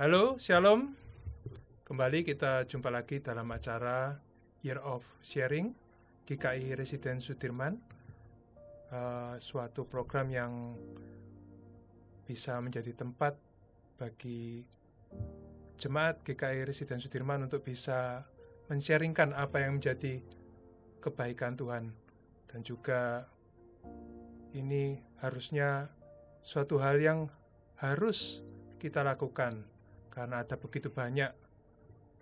Halo, Shalom. Kembali kita jumpa lagi dalam acara Year of Sharing GKI Residen Sudirman, suatu program yang bisa menjadi tempat bagi jemaat GKI Residen Sudirman untuk bisa men-sharingkan apa yang menjadi kebaikan Tuhan. Dan juga ini harusnya suatu hal yang harus kita lakukan karena ada begitu banyak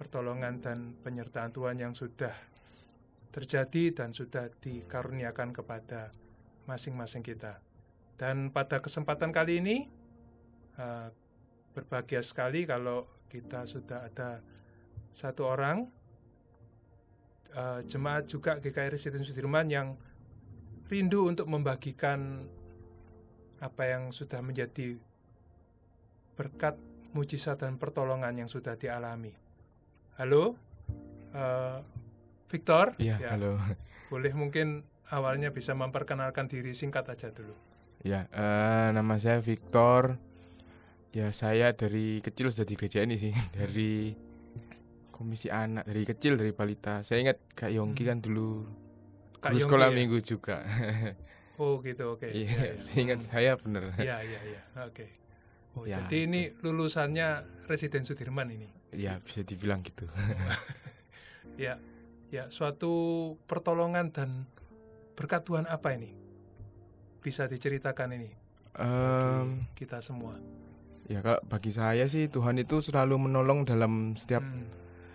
pertolongan dan penyertaan Tuhan yang sudah terjadi dan sudah dikaruniakan kepada masing-masing kita. Dan pada kesempatan kali ini berbahagia sekali kalau kita sudah ada satu orang jemaat juga GKI Residen Sudirman yang rindu untuk membagikan apa yang sudah menjadi berkat, mujizat dan pertolongan yang sudah dialami. Halo, Victor. Iya, halo. Boleh mungkin awalnya bisa memperkenalkan diri singkat aja dulu. Ya, nama saya Victor. Ya, saya dari kecil sudah di gereja ini sih, dari komisi anak, dari kecil, dari balita. Saya ingat Kak Yongki kan dulu Kak guru Yongki sekolah ya? minggu juga. Oh gitu, oke. Iya, seingat saya bener. Iya, oke. Oh, Ya, jadi ini lulusannya Residen Sudirman ini. Ya, bisa dibilang gitu. Ya, suatu pertolongan dan berkat Tuhan apa ini? Bisa diceritakan ini bagi kita semua. Ya, kalau bagi saya sih Tuhan itu selalu menolong dalam setiap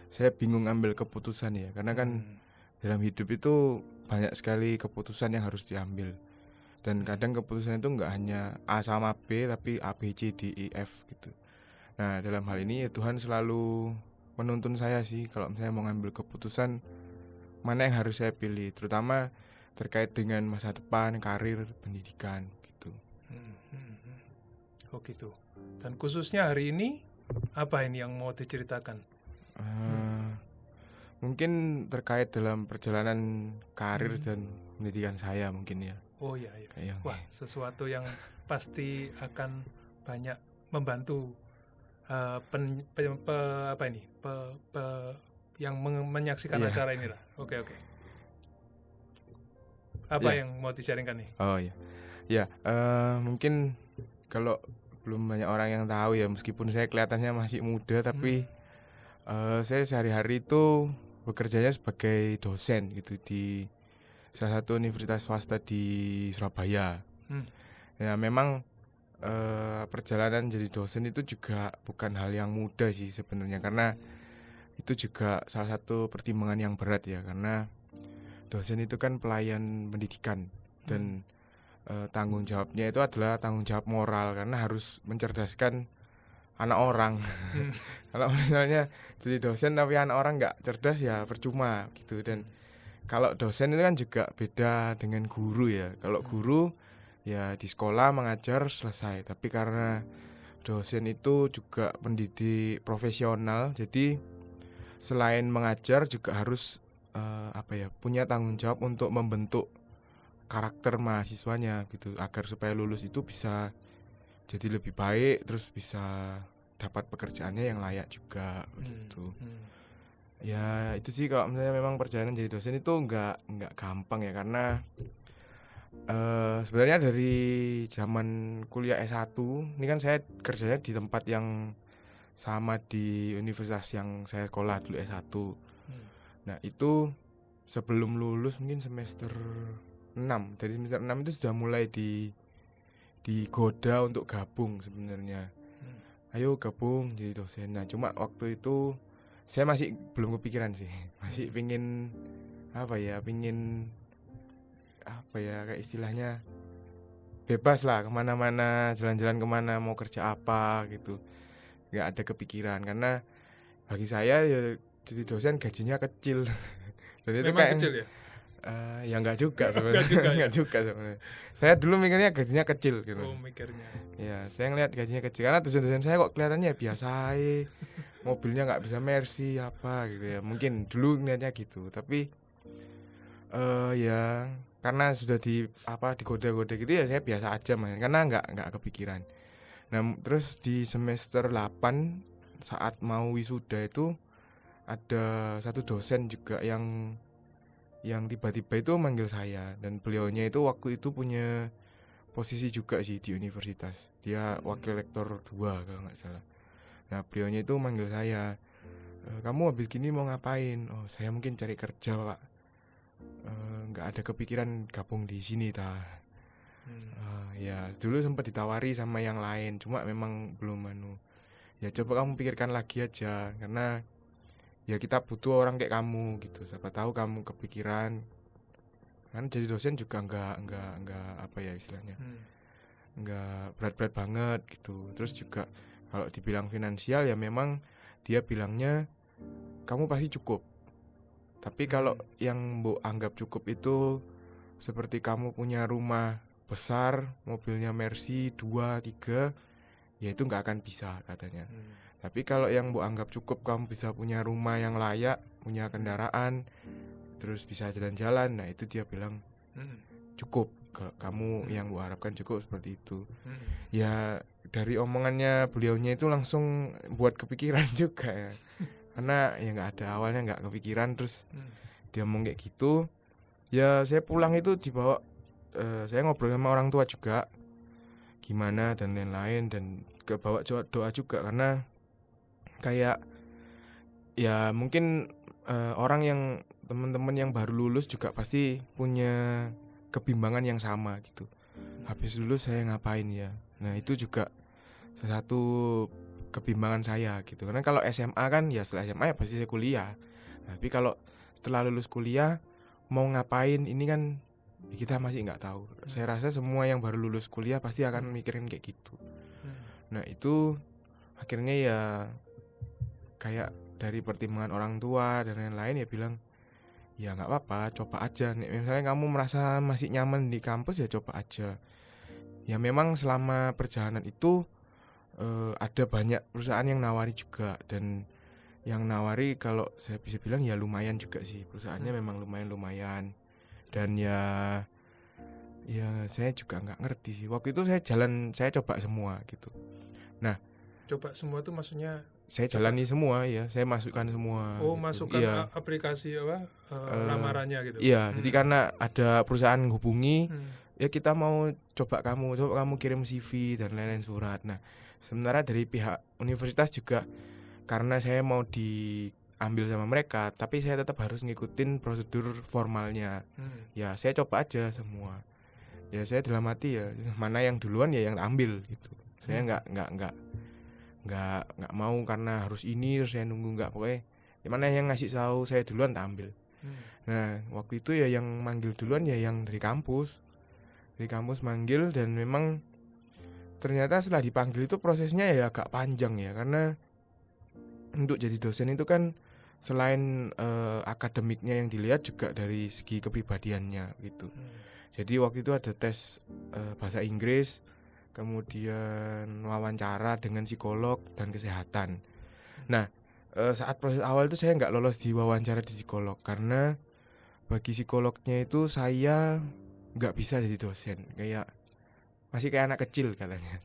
saya bingung ambil keputusan ya, karena kan dalam hidup itu banyak sekali keputusan yang harus diambil. Dan kadang keputusan itu nggak hanya A sama B, tapi A, B, C, D, E, F gitu. Nah, dalam hal ini ya Tuhan selalu menuntun saya sih kalau misalnya mau ngambil keputusan mana yang harus saya pilih, terutama terkait dengan masa depan, karir, pendidikan gitu. Oh gitu. Dan khususnya hari ini apa ini yang mau diceritakan? Mungkin terkait dalam perjalanan karir dan pendidikan saya mungkin ya. Oh iya. Wah, sesuatu yang pasti akan banyak membantu yang menyaksikan acara inilah. Oke. Apa yang mau di-sharingkan nih? Oh iya. Ya, mungkin kalau belum banyak orang yang tahu ya, meskipun saya kelihatannya masih muda, tapi saya sehari-hari itu bekerjanya sebagai dosen gitu di salah satu universitas swasta di Surabaya. Ya memang perjalanan jadi dosen itu juga bukan hal yang mudah sih sebenarnya, karena itu juga salah satu pertimbangan yang berat ya, karena dosen itu kan pelayan pendidikan dan tanggung jawabnya itu adalah tanggung jawab moral, karena harus mencerdaskan anak orang. Kalau misalnya jadi dosen tapi anak orang nggak cerdas ya percuma gitu. Dan kalau dosen itu kan juga beda dengan guru ya. Kalau guru ya di sekolah mengajar selesai, tapi karena dosen itu juga pendidik profesional, jadi selain mengajar juga harus punya tanggung jawab untuk membentuk karakter mahasiswanya gitu, agar supaya lulus itu bisa jadi lebih baik, terus bisa dapat pekerjaannya yang layak juga gitu. Ya itu sih kalau misalnya memang perjalanan jadi dosen itu nggak gampang ya, karena sebenarnya dari zaman kuliah S1 ini kan saya kerjanya di tempat yang sama di universitas yang saya sekolah dulu S1. Nah itu sebelum lulus mungkin semester 6, dari semester 6 itu sudah mulai digoda untuk gabung sebenarnya. Ayo gabung jadi dosen. Nah cuma waktu itu saya masih belum kepikiran sih, masih pingin kayak istilahnya bebas lah, kemana-mana, jalan-jalan kemana, mau kerja apa gitu, nggak ada kepikiran, karena bagi saya ya jadi dosen gajinya kecil. Dan itu memang kecil ya? Ya nggak juga sebenarnya. Saya dulu mikirnya gajinya kecil gitu. Oh mikirnya. Ya saya ngeliat gajinya kecil, karena dosen-dosen saya kok kelihatannya biasa aja, mobilnya nggak bisa Mercy apa gitu ya. Mungkin dulu ngeliatnya gitu, tapi ya karena sudah digoda-goda gitu ya saya biasa aja karena nggak kepikiran. Nah terus di semester 8 saat mau wisuda itu ada satu dosen juga yang tiba-tiba itu manggil saya, dan beliaunya itu waktu itu punya posisi juga sih di universitas. Dia wakil rektor 2 kalau nggak salah. Nah, beliaunya itu manggil saya, kamu habis gini mau ngapain? Oh, saya mungkin cari kerja, Pak. Nggak ada kepikiran gabung di sini ya dulu sempat ditawari sama yang lain, cuma memang belum ya coba kamu pikirkan lagi aja, karena ya kita butuh orang kayak kamu gitu, siapa tahu kamu kepikiran. Kan jadi dosen juga nggak apa ya istilahnya, nggak berat-berat banget gitu. Terus juga kalau dibilang finansial ya memang dia bilangnya kamu pasti cukup. Tapi kalau yang Mbok anggap cukup itu seperti kamu punya rumah besar, mobilnya Mercy 2, 3, ya itu nggak akan bisa katanya. Tapi kalau yang Mbok anggap cukup, kamu bisa punya rumah yang layak, punya kendaraan, terus bisa jalan-jalan, nah itu dia bilang cukup. Kalau kamu yang Mbok harapkan cukup seperti itu. Ya dari omongannya beliaunya itu langsung buat kepikiran juga ya. Karena ya nggak ada, awalnya nggak kepikiran, terus dia ngomong kayak gitu. Ya saya pulang itu dibawa, saya ngobrol sama orang tua juga gimana dan lain-lain, dan kebawa doa juga, karena kayak ya mungkin orang yang teman-teman yang baru lulus juga pasti punya kebimbangan yang sama gitu. Habis lulus saya ngapain ya? Nah itu juga salah satu kebimbangan saya gitu. Karena kalau SMA kan ya setelah SMA ya pasti saya kuliah. Tapi kalau setelah lulus kuliah mau ngapain ini kan kita masih nggak tahu. Saya rasa semua yang baru lulus kuliah pasti akan mikirin kayak gitu. Nah itu akhirnya ya kayak dari pertimbangan orang tua dan lain-lain ya bilang ya nggak apa-apa, coba aja. Nih, misalnya kamu merasa masih nyaman di kampus ya coba aja. Ya memang selama perjalanan itu ada banyak perusahaan yang nawari juga, dan yang nawari kalau saya bisa bilang ya lumayan juga sih, perusahaannya memang lumayan, dan ya saya juga nggak ngerti sih waktu itu. Saya coba semua gitu. Nah coba semua tuh maksudnya saya jalani semua ya, saya masukkan semua. Oh gitu. Masukkan iya. Aplikasi apa lamarannya gitu. Iya, jadi karena ada perusahaan hubungi, ya kita mau coba kamu kirim CV dan lain-lain surat. Nah sementara dari pihak universitas juga, karena saya mau diambil sama mereka, tapi saya tetap harus ngikutin prosedur formalnya. Ya saya coba aja semua. Ya saya dalam hati ya mana yang duluan ya yang ambil gitu. Saya nggak mau karena harus ini terus saya nunggu, nggak, pokoknya mana yang ngasih tahu saya duluan tak ambil. Nah waktu itu ya yang manggil duluan ya yang dari kampus manggil, dan memang ternyata setelah dipanggil itu prosesnya ya agak panjang ya, karena untuk jadi dosen itu kan selain akademiknya yang dilihat juga dari segi kepribadiannya gitu. Jadi waktu itu ada tes bahasa Inggris, kemudian wawancara dengan psikolog dan kesehatan. Nah saat proses awal itu saya nggak lolos di wawancara di psikolog, karena bagi psikolognya itu saya nggak bisa jadi dosen, masih kayak anak kecil katanya.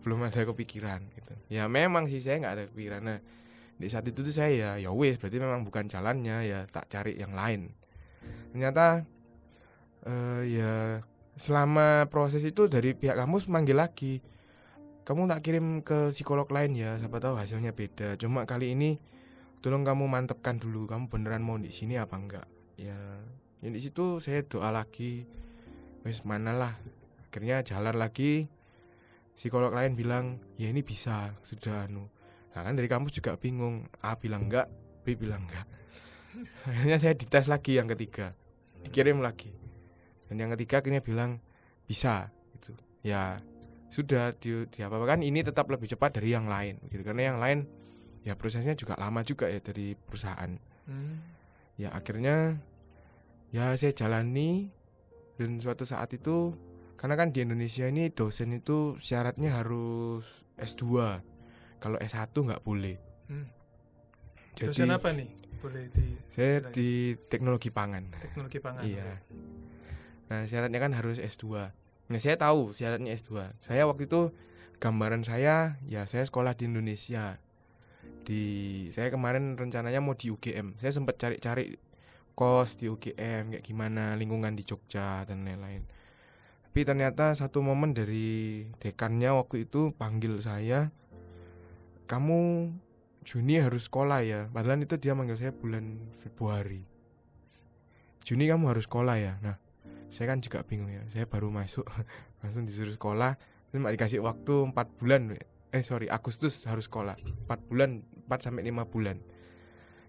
Belum ada kepikiran gitu. Ya memang sih saya nggak ada kepikiran. Nah di saat itu tuh saya ya wes berarti memang bukan jalannya, ya tak cari yang lain. Ternyata ya selama proses itu dari pihak kampus manggil lagi, kamu tak kirim ke psikolog lain ya, siapa tahu hasilnya beda. Cuma kali ini tolong kamu mantepkan dulu, kamu beneran mau di sini apa enggak. Ya di situ saya doa lagi, wes manalah. Akhirnya jalan lagi, psikolog lain bilang ya ini bisa, sudah Nah kan dari kampus juga bingung, A bilang enggak, B bilang enggak. Akhirnya saya dites lagi yang ketiga, dikirim lagi, dan yang ketiga akhirnya bilang bisa gitu. Ya sudah diapa-apakan, ini tetap lebih cepat dari yang lain gitu, karena yang lain ya prosesnya juga lama juga ya dari perusahaan. Ya akhirnya ya saya jalani, dan suatu saat itu karena kan di Indonesia ini dosen itu syaratnya harus S2, kalau S1 nggak boleh. Jadi, dosen apa nih? Boleh saya di teknologi pangan. Teknologi pangan. Iya. Nah syaratnya kan harus S2. Nah saya tahu syaratnya S2. Saya waktu itu gambaran saya ya saya sekolah di Indonesia. Saya kemarin rencananya mau di UGM. Saya sempat cari-cari kos di UGM kayak gimana, lingkungan di Jogja dan lain-lain. Tapi ternyata satu momen dari dekannya waktu itu panggil saya, kamu Juni harus sekolah ya. Padahal itu dia manggil saya bulan Februari. Juni kamu harus sekolah ya. Nah, saya kan juga bingung ya. Saya baru masuk langsung disuruh sekolah. Cuma dikasih waktu 4 bulan. Agustus harus sekolah. 4 bulan, 4 sampai 5 bulan.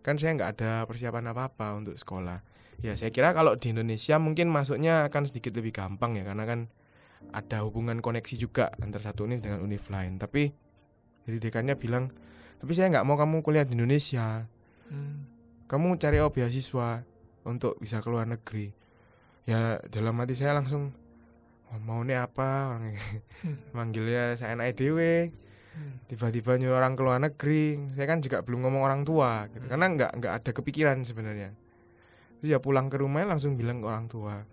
Kan saya nggak ada persiapan apa-apa untuk sekolah. Ya saya kira kalau di Indonesia mungkin masuknya akan sedikit lebih gampang ya, karena kan ada hubungan koneksi juga antar satu univ dengan univ lain. Tapi jadi dekannya bilang, tapi saya nggak mau kamu kuliah di Indonesia. Kamu cari beasiswa untuk bisa keluar negeri. Ya dalam hati saya langsung, mau nih apa orang manggilnya saya anak dewe. Tiba-tiba nyuruh orang keluar negeri. Saya kan juga belum ngomong orang tua gitu. Karena nggak ada kepikiran sebenarnya. Terus ya pulang ke rumah langsung bilang ke orang tua,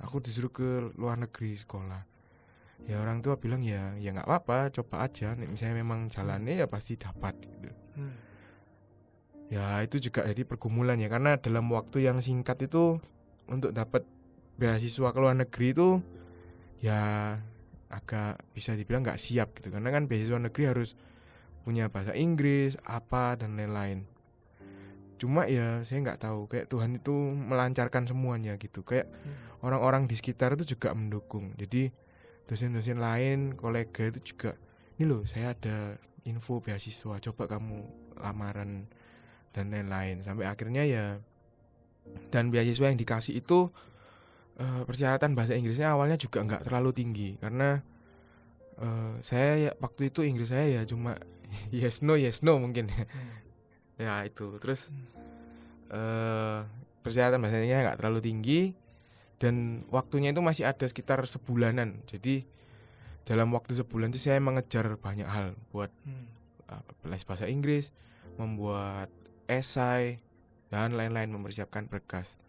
aku disuruh ke luar negeri sekolah. Ya orang tua bilang ya nggak apa-apa, coba aja. Nih, misalnya memang jalannya ya pasti dapat gitu. Ya itu juga jadi pergumulan ya, karena dalam waktu yang singkat itu untuk dapat beasiswa ke luar negeri itu ya agak bisa dibilang nggak siap gitu, karena kan beasiswa negeri harus punya bahasa Inggris apa dan lain-lain. Cuma ya saya nggak tahu, kayak Tuhan itu melancarkan semuanya gitu, kayak orang-orang di sekitar itu juga mendukung. Jadi dosen-dosen lain, kolega itu juga, ini loh saya ada info beasiswa, coba kamu lamaran dan lain-lain. Sampai akhirnya ya, dan beasiswa yang dikasih itu persyaratan bahasa Inggrisnya awalnya juga nggak terlalu tinggi, karena saya waktu itu Inggris saya ya cuma yes no mungkin. Ya itu. Terus persyaratan bahasanya nggak terlalu tinggi, dan waktunya itu masih ada sekitar sebulanan. Jadi dalam waktu sebulan itu saya mengejar banyak hal, buat les bahasa Inggris, membuat esai dan lain-lain, mempersiapkan berkas.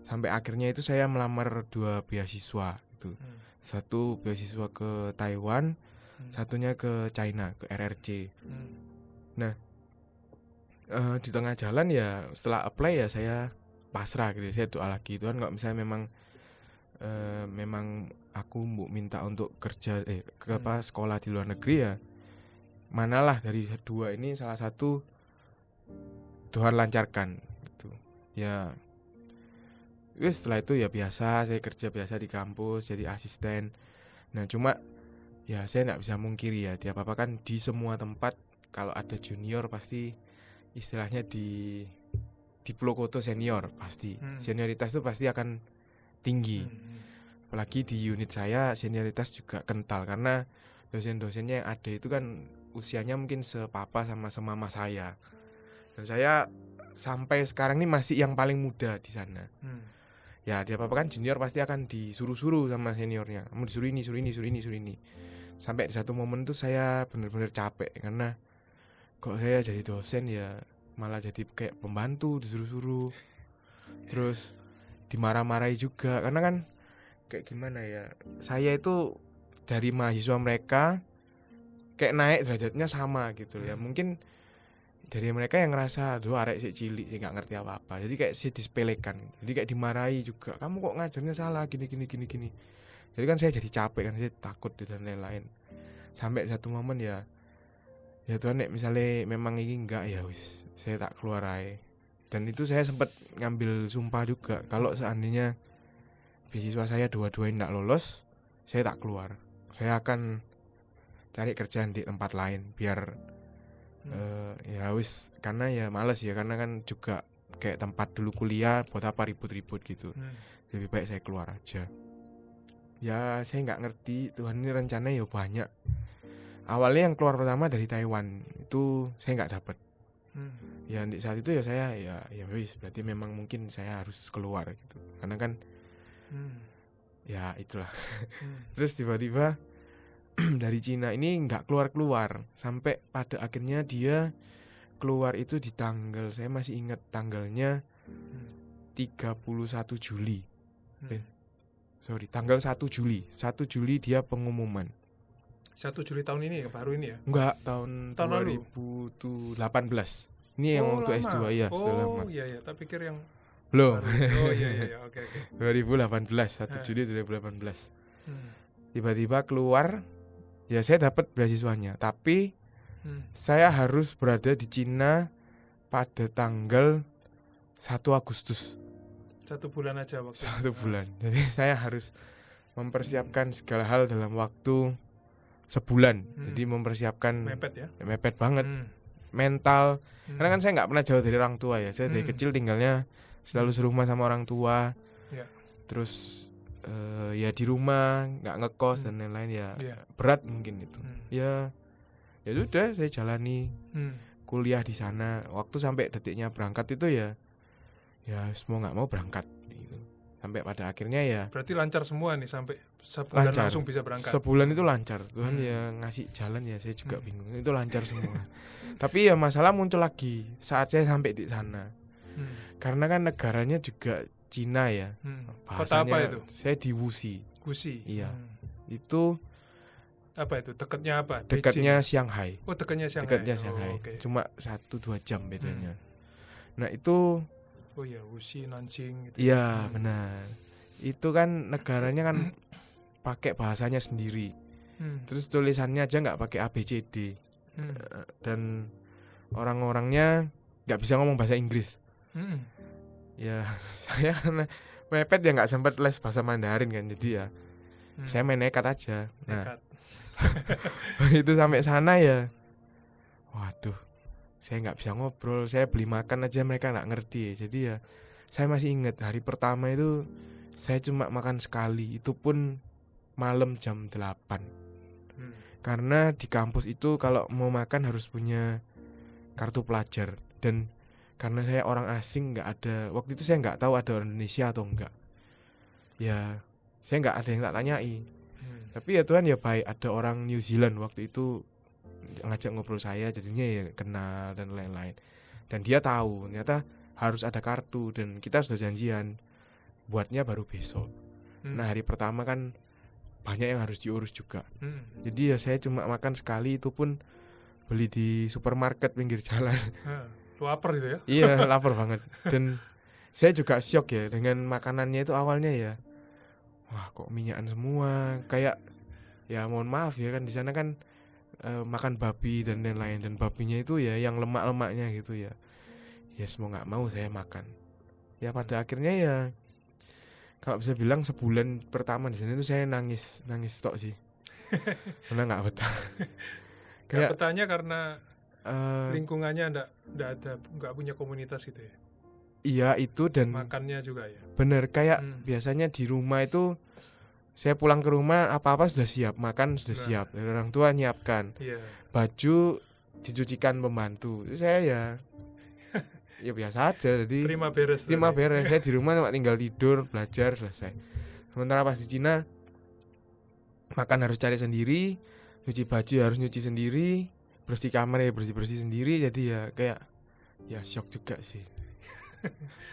Sampai akhirnya itu saya melamar 2 beasiswa itu. Satu beasiswa ke Taiwan, satunya ke China, ke RRC. Nah, di tengah jalan ya setelah apply ya saya pasrah gitu. Saya doa lagi, Tuhan kalau misalnya memang aku minta untuk kerja sekolah di luar negeri, ya manalah dari 2 ini salah satu Tuhan lancarkan gitu. Ya setelah itu ya biasa, saya kerja biasa di kampus jadi asisten. Nah cuma ya saya nggak bisa mungkiri ya, dia apa kan di semua tempat kalau ada junior pasti istilahnya di Pulokoto senior pasti. Senioritas itu pasti akan tinggi. Apalagi di unit saya senioritas juga kental, karena dosen-dosennya yang ada itu kan usianya mungkin sepapa sama semama saya. Dan saya sampai sekarang ini masih yang paling muda di sana. Ya dia apa kan junior pasti akan disuruh-suruh sama seniornya, kamu disuruh ini. Sampai di satu momen tuh saya benar-benar capek, karena kok saya jadi dosen ya malah jadi kayak pembantu, disuruh-suruh, terus dimarah-marahi juga. Karena kan kayak gimana ya, saya itu dari mahasiswa mereka kayak naik derajatnya sama gitu ya. Mungkin dari mereka yang ngerasa aduh arek sik cilik sih gak ngerti apa-apa, jadi kayak sih disepelekan, jadi kayak dimarahi juga, kamu kok ngajarnya salah gini. Jadi kan saya jadi capek kan, saya takut dan lain-lain. Sampai satu momen ya Tuhan nek misalnya memang ini enggak ya wis saya tak keluar aja. Dan itu saya sempat ngambil sumpah juga, kalau seandainya beasiswa saya dua-duanya enggak lolos, saya tak keluar, saya akan cari kerjaan di tempat lain biar ya wis, karena ya males ya, karena kan juga kayak tempat dulu kuliah buat apa ribut-ribut gitu. Lebih baik saya keluar aja. Ya saya nggak ngerti, Tuhan ini rencananya ya banyak. Awalnya yang keluar pertama dari Taiwan itu saya nggak dapet. Ya di saat itu ya saya ya wis, berarti memang mungkin saya harus keluar gitu, karena kan ya itulah. Terus tiba-tiba dari Cina ini nggak keluar sampai pada akhirnya dia keluar itu di tanggal, saya masih ingat tanggalnya 31 Juli. Tanggal 1 Juli dia pengumuman. 1 Juli tahun ini ya, baru ini ya? Enggak, tahun lalu? 2018. Ini yang waktu lama. S2 ya, sudah lama. Oh iya, tak pikir yang Loh, baru. Oh iya, oke. 2018, 1 Juli 2018. Hmm. Tiba-tiba keluar, ya saya dapat beasiswanya. Tapi saya Hmm. harus berada di Cina pada tanggal 1 Agustus. 1 bulan aja waktu. 1 bulan. Jadi saya harus mempersiapkan segala hal dalam waktu sebulan. Jadi mempersiapkan Mepet ya? Mepet banget. Hmm. Mental. Karena kan saya nggak pernah jauh dari orang tua ya. Saya dari kecil tinggalnya selalu serumah sama orang tua. Ya. Terus ya di rumah, nggak ngekos dan lain-lain ya. Berat mungkin itu. Ya sudah saya jalani kuliah di sana. Waktu sampai detiknya berangkat itu ya mau nggak mau berangkat gitu. Sampai pada akhirnya ya. Berarti lancar semua nih sampai sebulan lancar. Langsung bisa berangkat. Sebulan itu lancar. Tuhan ya ngasih jalan ya, saya juga bingung. Itu lancar semua. Tapi ya masalah muncul lagi saat saya sampai di sana. Karena kan negaranya juga Cina ya. Kota apa itu? Saya di Wuxi. Wuxi. Iya. Itu apa itu? Dekatnya apa? Dekatnya Shanghai. Oh, dekatnya Shanghai. Dekatnya Shanghai. Okay. Cuma 1-2 jam bedanya. Nah, itu oh iya, Wuxi, Nanjing gitu. Iya, benar. Itu kan negaranya kan pakai bahasanya sendiri. Terus tulisannya aja nggak pakai ABCD. Dan orang-orangnya nggak bisa ngomong bahasa Inggris. Ya saya karena mepet ya nggak sempat les bahasa Mandarin kan, jadi ya saya main nekat aja. Nah itu sampai sana ya, waduh, saya nggak bisa ngobrol, saya beli makan aja mereka nggak ngerti. Jadi ya saya masih ingat hari pertama itu saya cuma makan sekali, itu pun malam jam 8. Karena di kampus itu kalau mau makan harus punya kartu pelajar. Dan karena saya orang asing, nggak ada, waktu itu saya nggak tahu ada orang Indonesia atau enggak. Ya saya nggak ada yang tak tanyai. Tapi ya Tuhan ya baik, ada orang New Zealand waktu itu ngajak ngobrol saya, jadinya ya kenal dan lain-lain. Dan dia tahu ternyata harus ada kartu dan kita sudah janjian buatnya baru besok. Nah hari pertama kan banyak yang harus diurus juga. Jadi ya saya cuma makan sekali, itu pun beli di supermarket pinggir jalan. Lapar gitu ya? Iya lapar banget. Dan saya juga syok ya dengan makanannya itu awalnya ya. Wah kok minyakan semua. Kayak ya mohon maaf ya kan di sana kan makan babi dan lain-lain. Dan babinya itu ya yang lemak-lemaknya gitu ya. Ya mau gak mau saya makan. Ya pada akhirnya ya kalau bisa bilang sebulan pertama di sana itu saya nangis tok sih. Karena gak betah. Gak betahnya karena lingkungannya nggak punya komunitas gitu ya. Iya itu, dan makannya juga ya. Bener kayak biasanya di rumah itu saya pulang ke rumah apa-apa sudah siap, makan sudah siap, dari orang tua nyiapkan. Baju dicucikan pembantu. Saya ya biasa aja, jadi terima beres. Saya di rumah cuma tinggal tidur, belajar, selesai. Sementara pas di Cina makan harus cari sendiri, nyuci baju harus nyuci sendiri, bersih kamar ya bersih sendiri. Jadi ya kayak ya syok juga sih.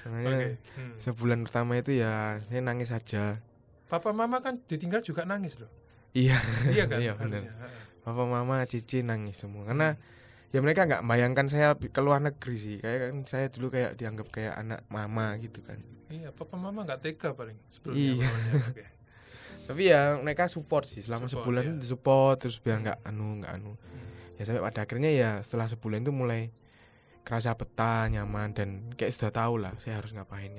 Makanya sebulan pertama itu ya saya nangis aja. Papa mama kan ditinggal juga nangis loh. Iya kan? Iya benar. Papa mama cici nangis semua karena ya mereka nggak bayangkan saya ke luar negeri sih. Kayak kan saya dulu kayak dianggap kayak anak mama gitu kan. Iya, papa mama nggak tega paling sebelumnya. Iya. Tapi ya mereka support sih selama sebulan itu support terus biar nggak anu. Ya sampai pada akhirnya ya setelah sebulan itu mulai kerasa betah, nyaman, dan kayak sudah tahu lah saya harus ngapain.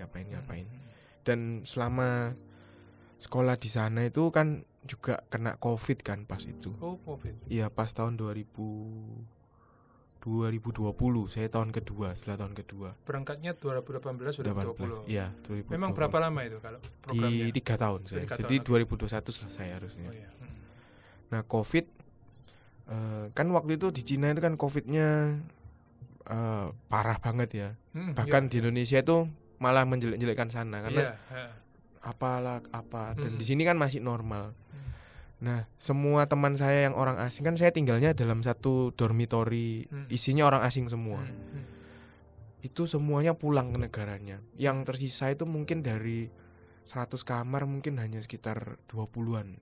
Dan selama sekolah di sana itu kan juga kena COVID kan pas itu. Oh, COVID. Iya, pas tahun 2020 saya tahun kedua, setelah tahun kedua. Berangkatnya 2018 sudah 2020. Iya, 2020. Memang berapa lama itu kalau programnya? Di 3 tahun saya. Jadi 2021 selesai harusnya. Oh, iya. Nah, COVID kan waktu itu di Cina itu kan COVID-nya parah banget ya. Bahkan di Indonesia itu malah menjelek-jelekkan sana karena dan di sini kan masih normal. Nah, semua teman saya yang orang asing kan saya tinggalnya dalam satu dormitory, isinya orang asing semua. Itu semuanya pulang ke negaranya. Yang tersisa itu mungkin dari 100 kamar mungkin hanya sekitar 20-an.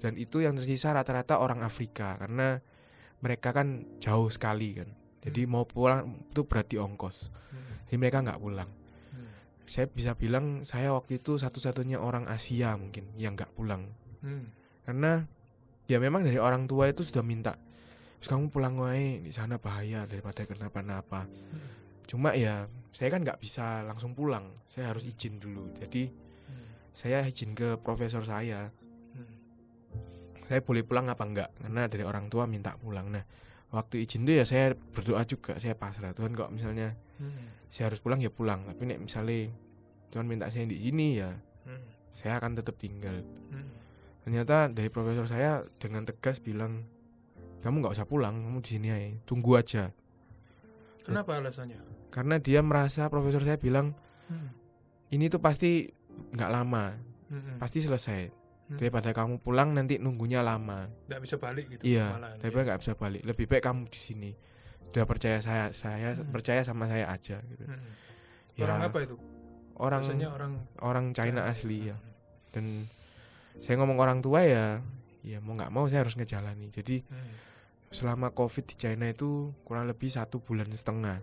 Dan itu yang tersisa rata-rata orang Afrika karena mereka kan jauh sekali kan. Jadi mau pulang itu berarti ongkos. Jadi mereka nggak pulang. Saya bisa bilang saya waktu itu satu-satunya orang Asia mungkin yang nggak pulang. Karena ya memang dari orang tua itu sudah minta, terus kamu pulang wae, di sana bahaya daripada kenapa-napa. Cuma ya saya kan nggak bisa langsung pulang, saya harus izin dulu. Jadi saya izin ke profesor saya boleh pulang apa enggak, karena dari orang tua minta pulang. Nah waktu izin itu ya saya berdoa juga, saya pasrah Tuhan, kok misalnya saya harus pulang ya pulang, tapi nek misalnya Tuhan minta saya di sini ya saya akan tetap tinggal. Ternyata dari profesor saya dengan tegas bilang, kamu nggak usah pulang, kamu di sini aja, tunggu aja. Kenapa alasannya? Karena dia merasa, profesor saya bilang ini tuh pasti nggak lama, pasti selesai. Daripada kamu pulang nanti nunggunya lama, nggak bisa balik gitu. Iya, daripada nggak bisa balik, lebih baik kamu di sini. Udah percaya saya percaya sama saya aja gitu. Orang apa itu? Orang China asli ya. Dan saya ngomong orang tua ya mau nggak mau saya harus ngejalani. Jadi selama COVID di China itu kurang lebih 1,5 bulan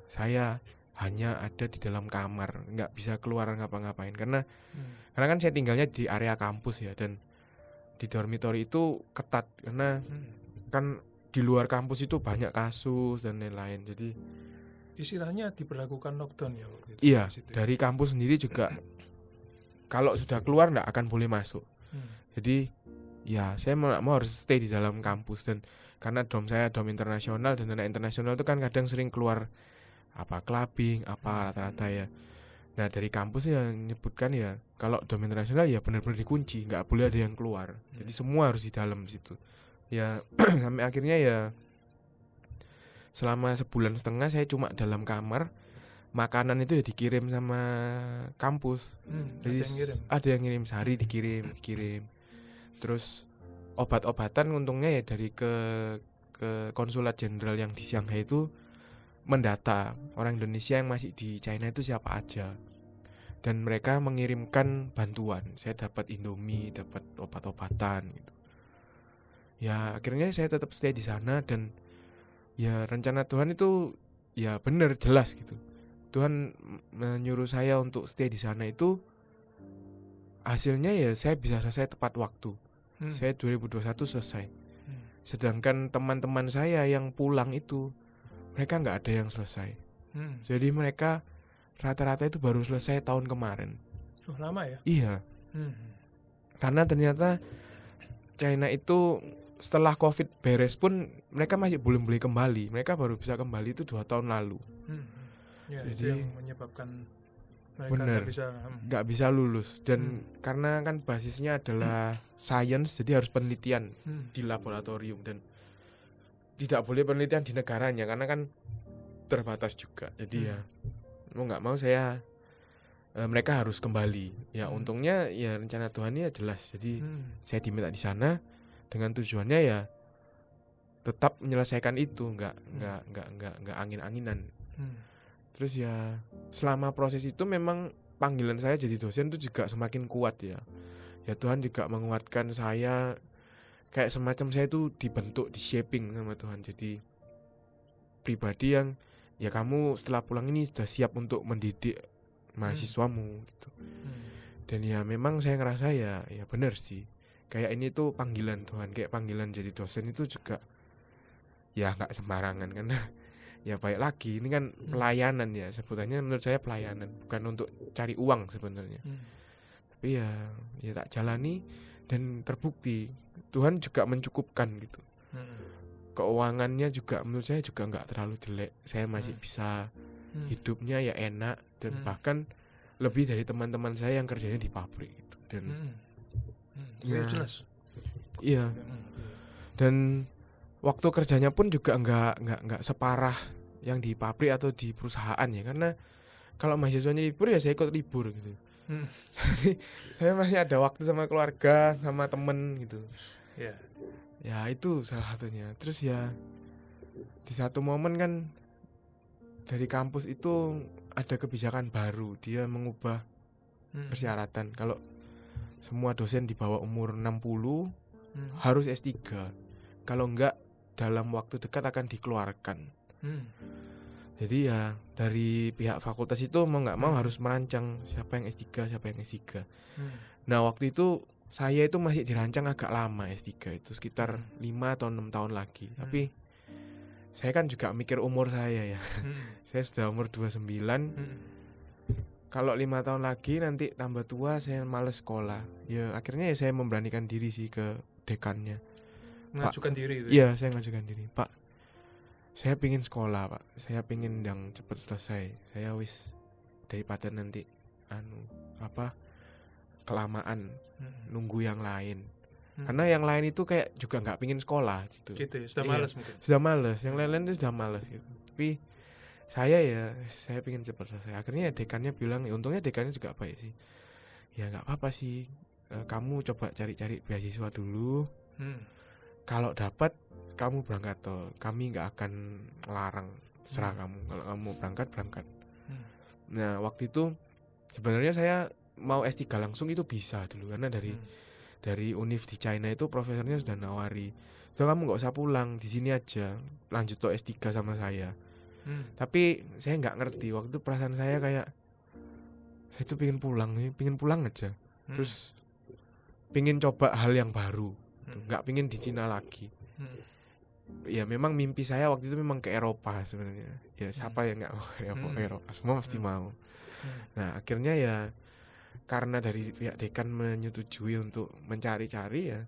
saya hanya ada di dalam kamar, nggak bisa keluar ngapa-ngapain karena kan saya tinggalnya di area kampus ya, dan di dormitory itu ketat karena kan di luar kampus itu banyak kasus dan lain-lain. Jadi istilahnya diberlakukan lockdown ya waktu itu. Iya, dari kampus sendiri juga kalau sudah keluar nggak akan boleh masuk. Jadi ya saya mau harus stay di dalam kampus, dan karena dom saya dom internasional, dan anak internasional itu kan kadang sering keluar clubbing rata-rata ya. Nah dari kampus ya nyebutkan ya kalau dom internasional ya benar-benar dikunci, nggak boleh ada yang keluar. Jadi semua harus di dalam situ. Ya sampai akhirnya ya selama 1,5 bulan saya cuma dalam kamar. Makanan itu ya dikirim sama kampus. Jadi ada yang ngirim sehari dikirim. Terus obat-obatan untungnya ya dari ke konsulat jenderal yang di Shanghai itu mendata orang Indonesia yang masih di China itu siapa aja, dan mereka mengirimkan bantuan. Saya dapat Indomie, dapat obat-obatan gitu. Ya akhirnya saya tetap stay di sana, dan ya rencana Tuhan itu ya benar jelas gitu. Tuhan menyuruh saya untuk stay di sana itu hasilnya ya saya bisa selesai tepat waktu. Saya 2021 selesai. Sedangkan teman-teman saya yang pulang itu mereka nggak ada yang selesai. Jadi mereka rata-rata itu baru selesai tahun kemarin. Lama ya? Iya. Karena ternyata China itu setelah COVID beres pun mereka masih belum boleh kembali. Mereka baru bisa kembali itu 2 tahun lalu. Ya, jadi itu yang menyebabkan mereka nggak bisa lulus. Dan karena kan basisnya adalah science, jadi harus penelitian di laboratorium, dan tidak boleh penelitian di negaranya karena kan terbatas juga. Jadi ya mau nggak mau mereka harus kembali. Ya untungnya ya rencana Tuhan ya jelas. Jadi saya diminta di sana dengan tujuannya ya tetap menyelesaikan itu, nggak angin-anginan. Terus ya selama proses itu memang panggilan saya jadi dosen itu juga semakin kuat ya. Ya Tuhan juga menguatkan saya, kayak semacam saya itu dibentuk, di shaping sama Tuhan. Jadi pribadi yang ya kamu setelah pulang ini sudah siap untuk mendidik mahasiswamu gitu. Dan ya memang saya ngerasa ya benar sih. Kayak ini tuh panggilan Tuhan, kayak panggilan jadi dosen itu juga ya nggak sembarangan, karena ya baik lagi ini kan pelayanan ya, sebutannya menurut saya pelayanan, bukan untuk cari uang sebenarnya. Tapi ya tak jalani dan terbukti Tuhan juga mencukupkan gitu. Keuangannya juga menurut saya juga nggak terlalu jelek, saya masih bisa hidupnya ya enak, dan bahkan lebih dari teman-teman saya yang kerjanya di pabrik gitu. Dan ya jelas. Iya. Dan waktu kerjanya pun juga nggak separah yang di pabrik atau di perusahaan ya, karena kalau mahasiswanya libur ya saya ikut libur gitu. Jadi saya masih ada waktu sama keluarga, sama temen gitu. Ya itu salah satunya. Terus ya di satu momen kan dari kampus itu ada kebijakan baru, dia mengubah persyaratan. Kalau semua dosen di bawah umur 60 harus S3. Kalau enggak dalam waktu dekat akan dikeluarkan. Jadi ya dari pihak fakultas itu mau nggak mau harus merancang siapa yang S3, siapa yang S3. Nah waktu itu saya itu masih dirancang agak lama S3 itu sekitar 5 atau 6 tahun lagi. Tapi saya kan juga mikir umur saya ya. Saya sudah umur 29. Kalau 5 tahun lagi nanti tambah tua saya males sekolah. Ya akhirnya ya saya memberanikan diri sih ke dekannya. Mengajukan diri itu. Iya, saya ngajukan diri. Pak, saya pingin sekolah, Pak. Saya pingin yang cepat selesai. Saya wis daripada nanti kelamaan nunggu yang lain. Karena yang lain itu kayak juga nggak pingin sekolah gitu. Gitu ya, sudah malas mungkin. Sudah malas. Yang lain-lain itu sudah malas gitu. Tapi saya pingin cepat selesai. Akhirnya dekannya bilang, ya untungnya dekannya juga baik sih. Ya nggak apa-apa sih. Kamu coba cari-cari beasiswa dulu. Kalau dapat kamu berangkat toh. Kami nggak akan melarang, serah kamu. Kalau kamu berangkat. Nah waktu itu sebenarnya saya mau S3 langsung itu bisa dulu karena dari Univ di China itu profesornya sudah nawari. So kamu nggak usah pulang di sini aja, lanjut toh S3 sama saya. Tapi saya nggak ngerti waktu itu perasaan saya kayak saya tuh pingin pulang aja. Terus pingin coba hal yang baru. Nggak pingin di Cina lagi. Ya memang mimpi saya waktu itu memang ke Eropa sebenarnya. Ya siapa yang nggak mau ke Eropa? Semua pasti mau. Nah akhirnya ya karena dari pihak dekan menyetujui untuk mencari-cari ya.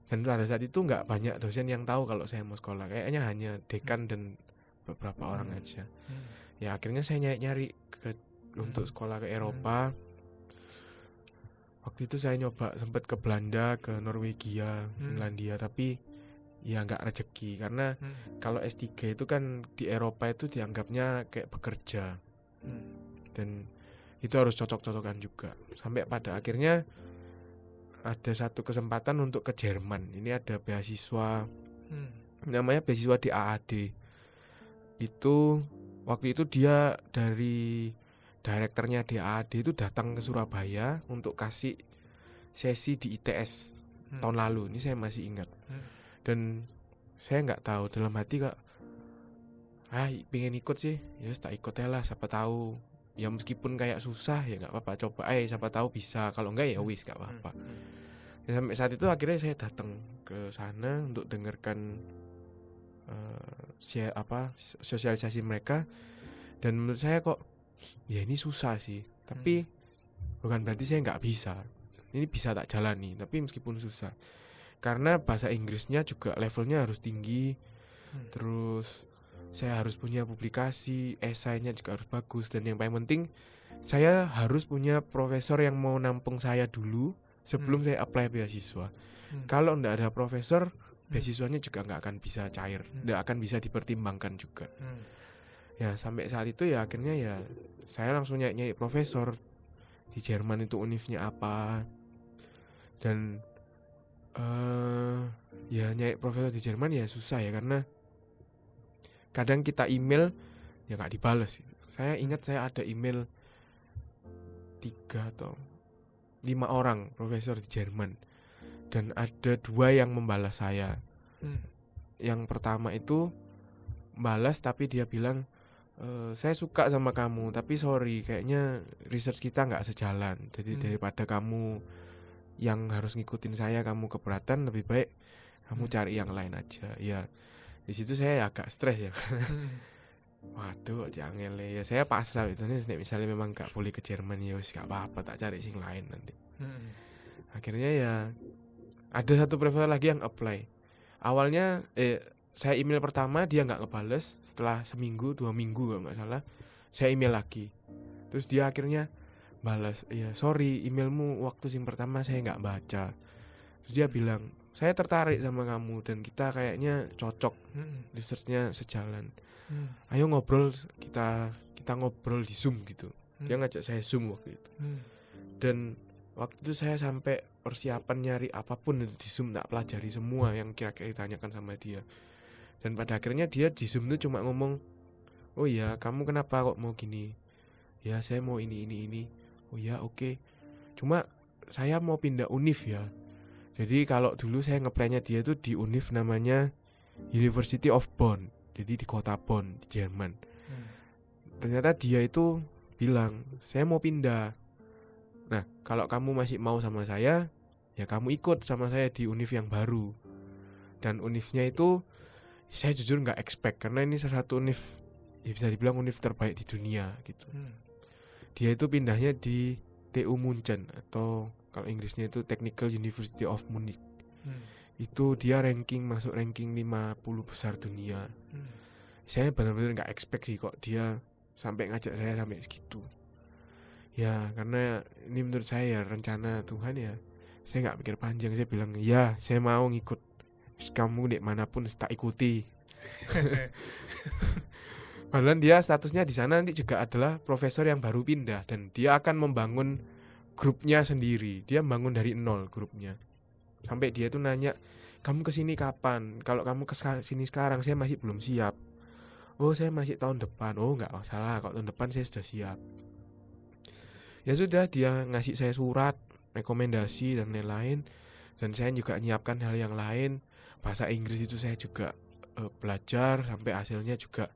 Dan pada saat itu nggak banyak dosen yang tahu kalau saya mau sekolah. Kayaknya hanya dekan dan beberapa orang aja. Ya akhirnya saya nyari-nyari untuk sekolah ke Eropa. Waktu itu saya nyoba sempat ke Belanda, ke Norwegia, Finlandia, tapi ya nggak rezeki karena kalau S3 itu kan di Eropa itu dianggapnya kayak bekerja dan itu harus cocok-cocokan juga. Sampai pada akhirnya ada satu kesempatan untuk ke Jerman. Ini ada beasiswa namanya beasiswa di AAD. Itu waktu itu dia dari direkturnya di AAD itu datang ke Surabaya untuk kasih sesi di ITS tahun lalu. Ini saya masih ingat. Dan saya nggak tahu dalam hati kok pengen ikut sih. Ya tak ikut aja lah, siapa tahu. Ya meskipun kayak susah ya nggak apa-apa, coba siapa tahu bisa. Kalau enggak ya wis nggak apa-apa. Ya, sampai saat itu akhirnya saya datang ke sana untuk dengarkan sosialisasi mereka. Dan menurut saya kok ya ini susah sih, tapi bukan berarti saya nggak bisa. Ini bisa tak jalani, tapi meskipun susah karena bahasa Inggrisnya juga levelnya harus tinggi. Terus saya harus punya publikasi, esainya juga harus bagus. Dan yang paling penting saya harus punya profesor yang mau nampung saya dulu sebelum saya apply beasiswa. Kalau nggak ada profesor, beasiswanya juga nggak akan bisa cair, nggak akan bisa dipertimbangkan juga. Ya sampai saat itu ya akhirnya ya saya langsung nyari profesor di Jerman itu univnya apa. Dan ya nyari profesor di Jerman ya susah ya karena kadang kita email ya nggak dibales gitu. Saya ingat saya ada email 3 atau 5 orang profesor di Jerman dan ada 2 yang membalas saya. Yang pertama itu balas tapi dia bilang saya suka sama kamu tapi sorry kayaknya research kita nggak sejalan. Jadi daripada kamu yang harus ngikutin saya kamu keberatan, lebih baik kamu cari yang lain aja. Ya di situ saya agak stres ya. Waduh jangan ya saya pasrah itu nih misalnya memang nggak boleh ke Jerman ya wis nggak apa-apa tak cari sing lain nanti. Akhirnya ya ada satu profesor lagi yang apply. Awalnya saya email pertama dia nggak ngebales, setelah seminggu 2 minggu kalau nggak salah saya email lagi, terus dia akhirnya balas, ya sorry emailmu waktu sing pertama saya nggak baca. Terus dia bilang saya tertarik sama kamu dan kita kayaknya cocok, researchnya sejalan, ayo ngobrol, kita ngobrol di Zoom gitu. Dia ngajak saya Zoom waktu itu. Dan waktu itu saya sampai persiapan nyari apapun itu di Zoom, tak pelajari semua yang kira-kira ditanyakan sama dia. Dan pada akhirnya dia di Zoom itu cuma ngomong, oh ya kamu kenapa kok mau gini? Ya saya mau ini. Oh ya oke. Cuma saya mau pindah univ ya. Jadi kalau dulu saya ngeplannya dia itu di univ namanya University of Bonn. Jadi di kota Bonn di Jerman. Ternyata dia itu bilang, saya mau pindah. Nah, kalau kamu masih mau sama saya, ya kamu ikut sama saya di univ yang baru. Dan univnya itu saya jujur nggak expect, karena ini salah satu univ, ya bisa dibilang univ terbaik di dunia gitu. Dia itu pindahnya di TU Munchen, atau kalau Inggrisnya itu Technical University of Munich. Itu dia masuk ranking 50 besar dunia. Saya benar-benar nggak expect sih kok dia sampai ngajak saya sampai segitu. Ya karena ini menurut saya ya rencana Tuhan ya. Saya nggak pikir panjang, saya bilang ya saya mau ngikut. Kamu di manapun tak ikuti. Padahal dia statusnya di sana nanti juga adalah profesor yang baru pindah, dan dia akan membangun grupnya sendiri. Dia membangun dari nol grupnya. Sampai dia tuh nanya, kamu kesini kapan? Kalau kamu kesini sekarang saya masih belum siap. Oh saya masih tahun depan. Oh nggak masalah, kalau tahun depan saya sudah siap. Ya sudah, dia ngasih saya surat rekomendasi dan lain-lain, dan saya juga nyiapkan hal yang lain. Bahasa Inggris itu saya juga belajar sampai hasilnya juga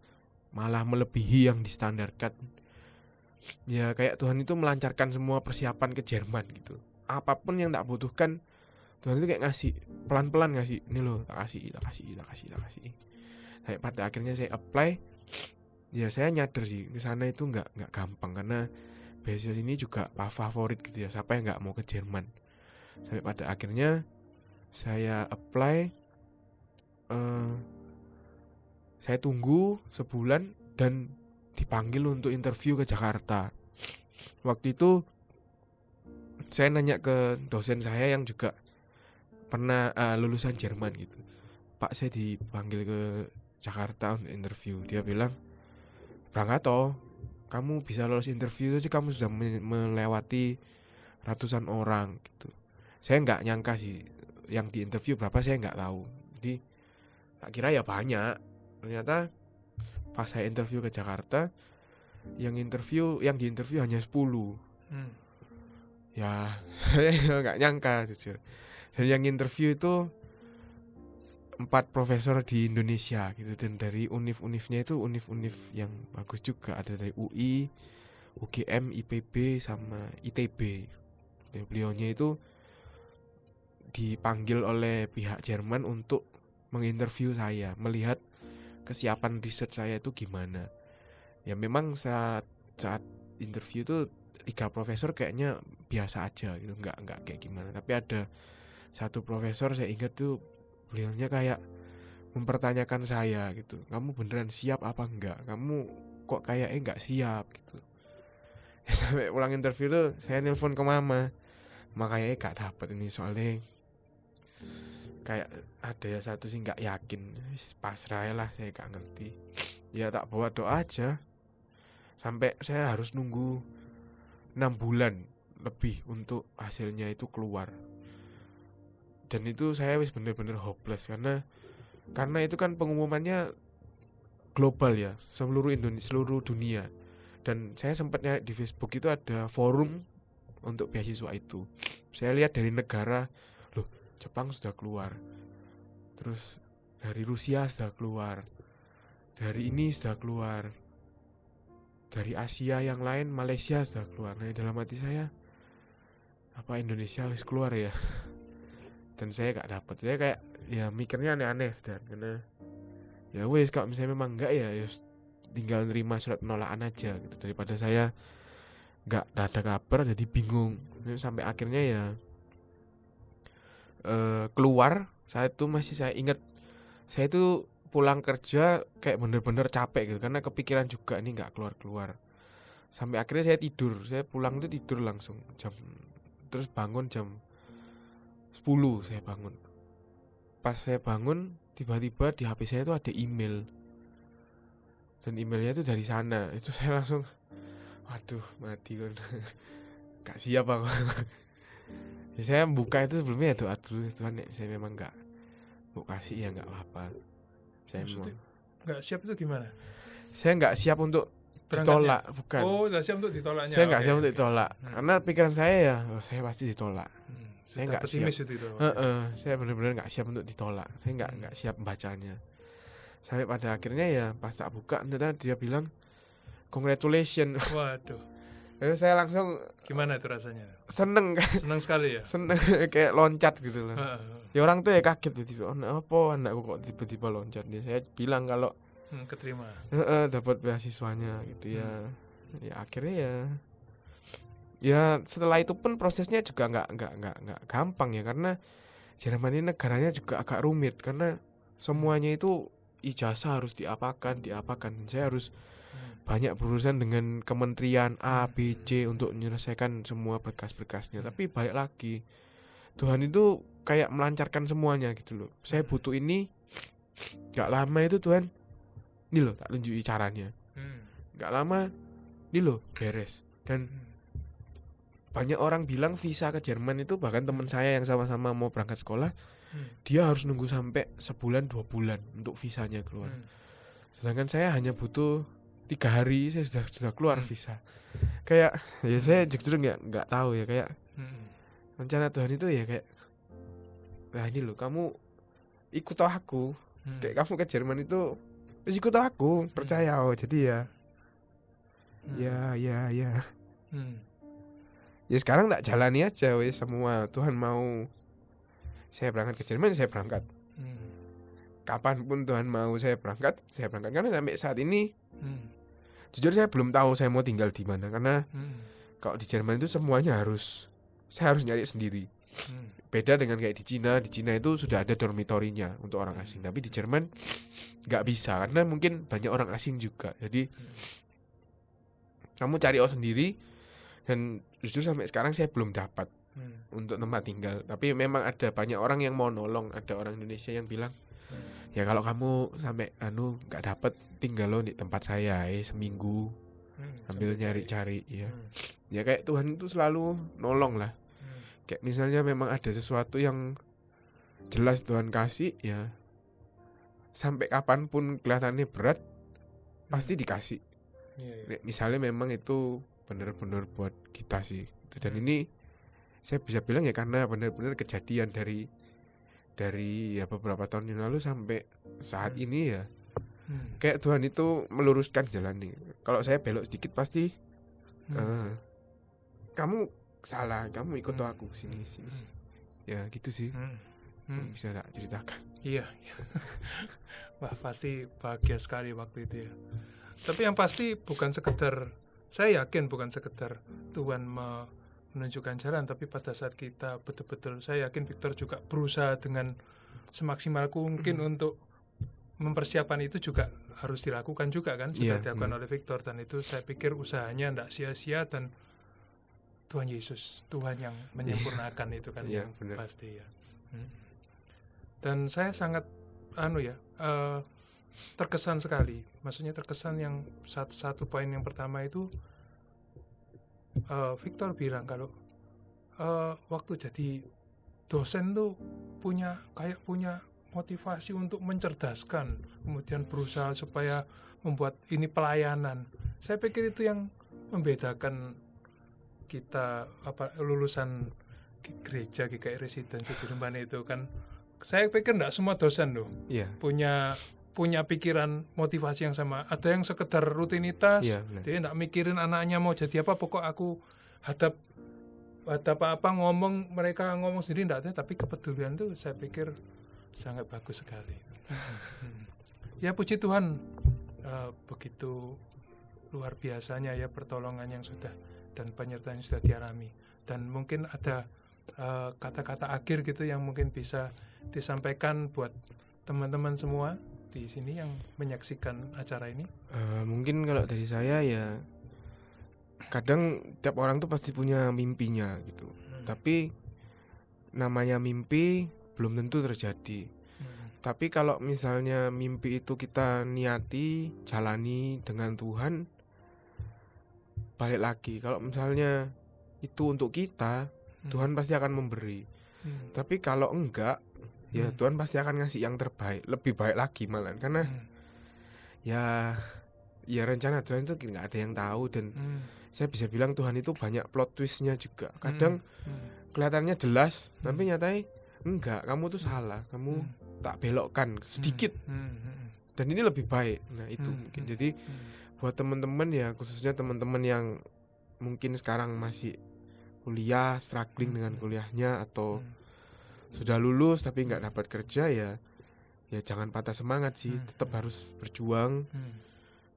malah melebihi yang distandarkan. Ya kayak Tuhan itu melancarkan semua persiapan ke Jerman gitu. Apapun yang tak butuhkan, Tuhan itu kayak ngasih pelan-pelan, ngasih ini loh, tak kasih. Sampai pada akhirnya saya apply. Ya saya nyadar sih di sana itu nggak gampang, karena beasiswa ini juga favorit gitu ya, siapa yang nggak mau ke Jerman. Sampai pada akhirnya saya apply. Saya tunggu sebulan dan dipanggil untuk interview ke Jakarta. Waktu itu saya nanya ke dosen saya yang juga pernah lulusan Jerman gitu. Pak, saya dipanggil ke Jakarta untuk interview. Dia bilang, berangkat toh, kamu bisa lolos interview itu sih, kamu sudah melewati ratusan orang gitu. Saya nggak nyangka sih yang di interview berapa, saya nggak tahu. Jadi tak kira ya banyak. Ternyata pas saya interview ke Jakarta, yang di interview hanya 10. Ya saya nggak nyangka jujur. Dan yang interview itu 4 profesor di Indonesia gitu, dan dari univ-univnya itu univ-univ yang bagus juga, ada dari UI, UGM, IPB sama ITB. Dan beliaunya itu dipanggil oleh pihak Jerman untuk menginterview saya, melihat kesiapan riset saya itu gimana. Ya memang saat interview itu 3 profesor kayaknya biasa aja gitu, nggak kayak gimana. Tapi ada satu profesor saya ingat tuh, beliaunya kayak mempertanyakan saya gitu, kamu beneran siap apa enggak? Kamu kok kayaknya nggak siap gitu. Ya, sampai pulang interview tuh saya nelpon ke mama, makanya gak dapet ini soalnya kayak ada ya satu sih nggak yakin. Pasrah lah, saya nggak ngerti. Ya tak bawa doa aja. Sampai saya harus nunggu 6 bulan lebih untuk hasilnya itu keluar. Dan itu saya wis bener-bener hopeless, karena itu kan pengumumannya global ya, seluruh dunia. Dan saya sempat nyari di Facebook itu ada forum untuk beasiswa itu. Saya lihat dari negara, loh Jepang sudah keluar, terus dari Rusia sudah keluar, dari ini sudah keluar, dari Asia yang lain, Malaysia sudah keluar. Nah dalam hati saya, apa Indonesia harus keluar ya? Dan saya gak dapet. Saya kayak ya mikirnya aneh-aneh, dan karena ya wes kalau misalnya memang enggak ya tinggal nerima surat penolakan aja gitu, daripada saya nggak ada kabar jadi bingung. Sampai akhirnya ya keluar. Saya ingat saya itu pulang kerja kayak bener-bener capek gitu, karena kepikiran juga ini nggak keluar. Sampai akhirnya saya tidur. Saya pulang itu tidur langsung terus bangun jam 10 saya bangun. Pas saya bangun tiba-tiba di HP saya itu ada email, dan emailnya itu dari sana. Itu saya langsung, waduh mati kan. Gak siap aku. Ya, saya buka itu sebelumnya ya doa dulu, Tuhan saya memang gak mau kasih ya gak apa-apa. Saya gak siap itu gimana? Saya gak siap untuk ditolak, bukan. Oh, gak siap untuk ditolaknya. Saya gak siap untuk ditolak, karena pikiran saya ya, saya pasti ditolak. Saya Sudah nggak siap. pesimis itu awalnya. Saya benar-benar nggak siap untuk ditolak. Saya nggak siap bacanya. Sampai pada akhirnya ya pas tak buka ternyata dia bilang congratulations. Waduh, Lalu saya langsung gimana itu rasanya? seneng kan, Senang sekali ya. seneng kayak loncat gitu loh. Heeh. Ya orang tuh ya kaget tiba-tiba, apa anakku kok tiba-tiba loncat. Dia saya bilang kalau Keterima. dapat beasiswanya gitu ya. Ya akhirnya ya setelah itu pun prosesnya juga nggak gampang ya, karena Jerman ini negaranya juga agak rumit karena semuanya itu ijazah harus diapakan. Saya harus banyak berurusan dengan kementerian A, B, C untuk menyelesaikan semua berkas-berkasnya. Tapi balik lagi, Tuhan itu kayak melancarkan semuanya gitu loh. Saya butuh ini, gak lama itu Tuhan, ini loh tak tunjuki caranya. Gak lama, ini loh beres. Dan banyak orang bilang visa ke Jerman itu, bahkan teman saya yang sama-sama mau berangkat sekolah, dia harus nunggu sampai sebulan 2 bulan untuk visanya keluar. Sedangkan saya hanya butuh 3 hari saya sudah keluar visa. Kayak ya saya justru nggak tahu ya, kayak rencana Tuhan itu ya kayak, nah ini loh kamu ikut aku, kayak kamu ke Jerman itu terus ikut aku, percaya jadi ya ya sekarang tak jalani aja wes semua. Tuhan mau saya berangkat ke Jerman, saya berangkat. Kapanpun Tuhan mau saya berangkat karena sampai saat ini jujur saya belum tahu saya mau tinggal di mana, karena kalau di Jerman itu semuanya saya harus nyari sendiri. Beda dengan kayak di Cina itu sudah ada dormitorinya untuk orang asing, tapi di Jerman nggak bisa karena mungkin banyak orang asing juga. Jadi kamu cari sendiri, dan jujur sampai sekarang saya belum dapat untuk tempat tinggal. Tapi memang ada banyak orang yang mau nolong, ada orang Indonesia yang bilang, ya kalau kamu sampai nggak dapat, tinggal lo di tempat saya seminggu sambil nyari-cari ya. Ya kayak Tuhan itu selalu nolong lah. Kayak misalnya memang ada sesuatu yang jelas Tuhan kasih ya, sampai kapanpun kelihatannya berat pasti dikasih. Misalnya memang itu benar-benar buat kita sih. Dan ini saya bisa bilang ya karena benar-benar kejadian dari ya beberapa tahun yang lalu sampai saat ini ya. Kayak Tuhan itu meluruskan jalan nih. Kalau saya belok sedikit pasti kamu salah, kamu ikut aku sini. Ya gitu sih. Bisa tak ceritakan? Iya. Wah, pasti bahagia sekali waktu itu ya. Tapi yang pasti bukan sekedar, saya yakin bukan sekedar Tuhan menunjukkan jalan, tapi pada saat kita betul-betul, saya yakin Victor juga berusaha dengan semaksimal mungkin untuk mempersiapkan itu juga harus dilakukan juga kan, sudah dilakukan oleh Victor, dan itu saya pikir usahanya tidak sia-sia, dan Tuhan Yesus, Tuhan yang menyempurnakan itu kan yang pasti ya. Dan saya sangat terkesan sekali, maksudnya terkesan yang satu poin yang pertama itu Victor bilang kalau waktu jadi dosen tuh punya motivasi untuk mencerdaskan, kemudian berusaha supaya membuat ini pelayanan. Saya pikir itu yang membedakan kita lulusan gereja GKI Residensi Jerman itu kan. Saya pikir enggak semua dosen loh punya pikiran motivasi yang sama. Ada yang sekedar rutinitas, dia enggak mikirin anaknya mau jadi apa, pokok aku hadap apa ngomong, mereka ngomong sendiri enggak ada, tapi kepedulian itu saya pikir sangat bagus sekali. Ya puji Tuhan, begitu luar biasanya ya pertolongan yang sudah dan penyertaan yang sudah dialami. Dan mungkin ada kata-kata akhir gitu yang mungkin bisa disampaikan buat teman-teman semua di sini yang menyaksikan acara ini. Mungkin kalau dari saya ya, kadang tiap orang tuh pasti punya mimpinya gitu. Tapi namanya mimpi belum tentu terjadi. Tapi kalau misalnya mimpi itu kita niati, jalani dengan Tuhan, balik lagi, kalau misalnya itu untuk kita, Tuhan pasti akan memberi. Tapi kalau enggak, ya Tuhan pasti akan ngasih yang terbaik, lebih baik lagi malah. Karena ya rencana Tuhan itu nggak ada yang tahu, dan saya bisa bilang Tuhan itu banyak plot twistnya juga. Kadang kelihatannya jelas, tapi nyatanya enggak, kamu tuh salah, kamu tak belokkan sedikit. Dan ini lebih baik. Nah, itu mungkin. Jadi buat teman-teman ya, khususnya teman-teman yang mungkin sekarang masih kuliah, struggling dengan kuliahnya, atau sudah lulus tapi nggak dapat kerja, ya jangan patah semangat sih, tetap harus berjuang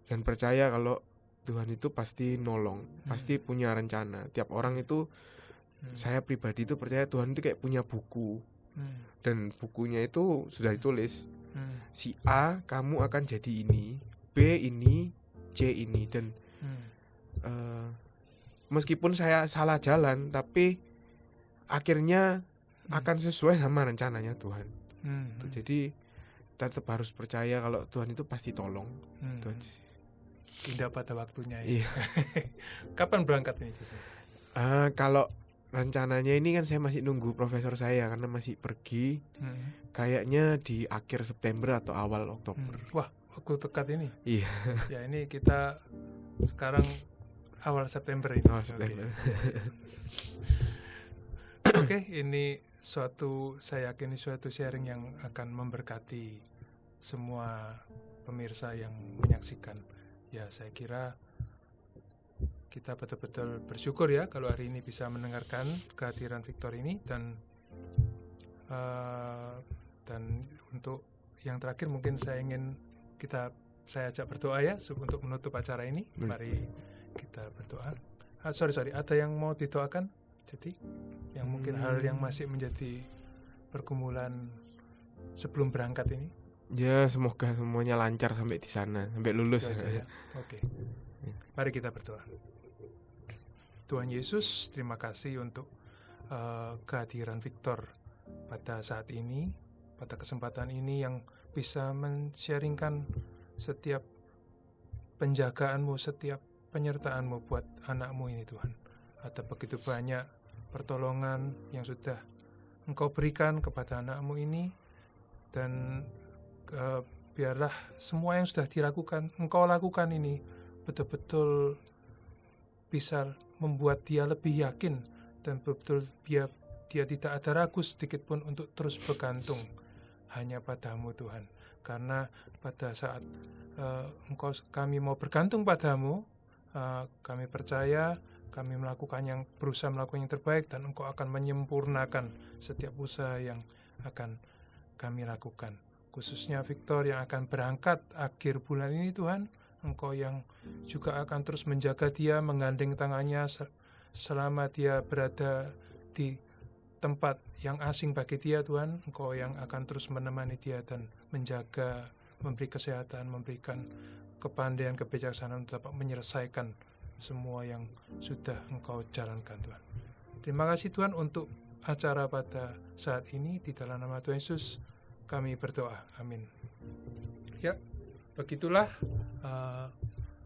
dan percaya kalau Tuhan itu pasti nolong, pasti punya rencana. Tiap orang itu, saya pribadi itu percaya Tuhan itu kayak punya buku, dan bukunya itu sudah ditulis, si A kamu akan jadi ini, B ini, C ini, dan meskipun saya salah jalan, tapi akhirnya akan sesuai sama rencananya Tuhan. Jadi tetap harus percaya kalau Tuhan itu pasti tolong. Indah pada waktunya ya. Iya. Kapan berangkat ini? Kalau rencananya ini kan saya masih nunggu profesor saya karena masih pergi. Kayaknya di akhir September atau awal Oktober. Wah, waktu dekat ini. Iya. Ya, ini kita sekarang awal September ini. Awal September. Oke, ini saya yakin ini suatu sharing yang akan memberkati semua pemirsa yang menyaksikan. Ya, saya kira kita betul-betul bersyukur ya kalau hari ini bisa mendengarkan kehadiran Victor ini, dan untuk yang terakhir mungkin saya ajak berdoa ya untuk menutup acara ini. Mari kita berdoa. Sorry, ada yang mau didoakan? Jadi yang mungkin hal yang masih menjadi pergumulan sebelum berangkat ini. Ya, semoga semuanya lancar sampai di sana, sampai lulus. Ya. Oke. Mari kita berdoa. Tuhan Yesus, terima kasih untuk kehadiran Victor pada saat ini, pada kesempatan ini yang bisa men-sharingkan setiap penjagaanmu, setiap penyertaanmu buat anakmu ini Tuhan. Ada begitu banyak pertolongan yang sudah Engkau berikan kepada anakmu ini, dan biarlah semua yang sudah Engkau lakukan ini betul-betul bisa membuat dia lebih yakin, dan betul dia tidak ada ragu sedikit pun untuk terus bergantung hanya padamu Tuhan. Karena pada saat kami mau bergantung padamu, kami percaya kami berusaha melakukan yang terbaik, dan Engkau akan menyempurnakan setiap usaha yang akan kami lakukan. Khususnya Victor yang akan berangkat akhir bulan ini Tuhan, Engkau yang juga akan terus menjaga dia, menggandeng tangannya selama dia berada di tempat yang asing bagi dia Tuhan. Engkau yang akan terus menemani dia dan menjaga, memberi kesehatan, memberikan kepandaian, kebijaksanaan untuk dapat menyelesaikan semua yang sudah Engkau jalankan Tuhan. Terima kasih Tuhan untuk acara pada saat ini. Di dalam nama Tuhan Yesus kami berdoa, amin. Ya, begitulah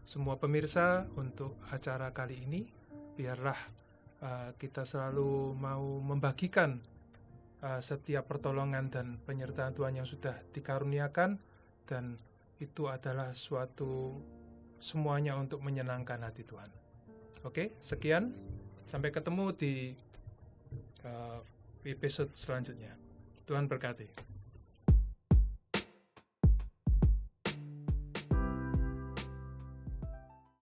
semua pemirsa untuk acara kali ini. Biarlah kita selalu mau membagikan setiap pertolongan dan penyertaan Tuhan yang sudah dikaruniakan, dan itu adalah semuanya untuk menyenangkan hati Tuhan. Oke, sekian. Sampai ketemu di episode selanjutnya. Tuhan berkati.